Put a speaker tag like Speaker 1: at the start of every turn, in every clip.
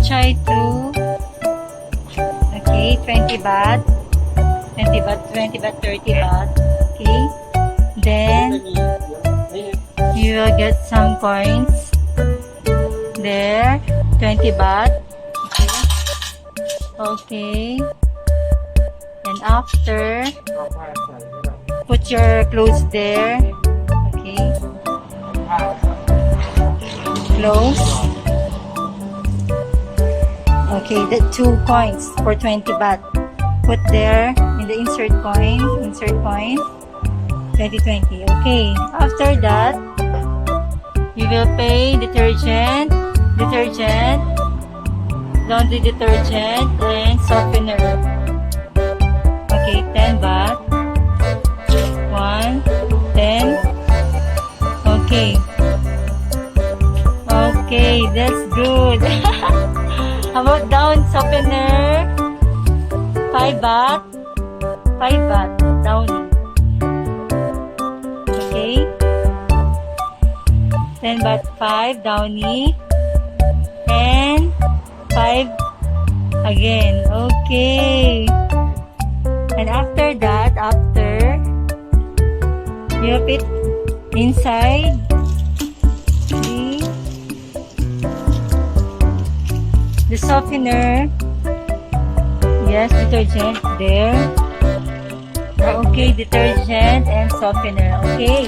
Speaker 1: try to, okay, 20 baht, 20 baht, 20 baht, 30 baht, okay. Then, you will get some coins there, 20 baht, okay. And after, put your clothes there, okay. Close. Okay, the 2 coins for 20 baht. Put there in the insert coin, 2020. Okay, after that, you will pay detergent, laundry detergent, and softener. Okay, 10 baht. 1, 10. Okay. Okay, that's good. How about down softener? 5 baht. 5 baht. Downy. Okay. 10 baht 5 downy. And 5 again. Okay. And after that, you put inside the softener. Yes, detergent there. Okay, detergent and softener. Okay.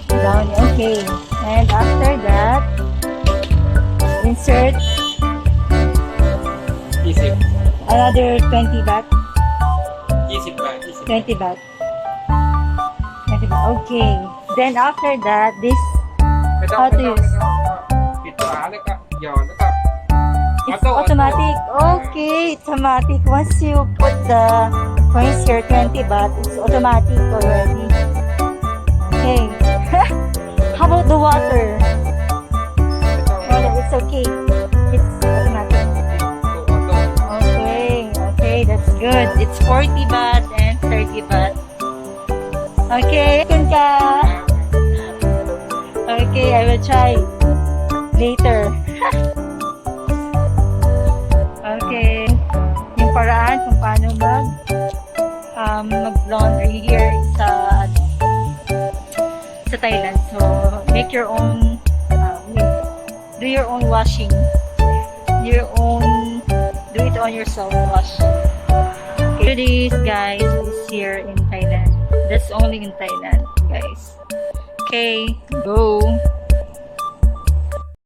Speaker 1: Down. Okay. And after that, insert another 20 baht. 20 baht. 20 baht. Okay. Then after that, this how to use? It's automatic. Okay, it's automatic. Once you put the coins here, 20 baht, it's automatic already. Okay. How about the water? Well, it's okay. It's automatic. Okay, that's good. It's 40 baht and 30 baht. Okay, kunka. Okay, I will try later. Okay, yung paraan kung paano mag-laundry here sa Thailand. So, make your own, do your own washing. Do it on yourself, wash. Okay, this guys is here in Thailand. That's only in Thailand, guys. Okay, go.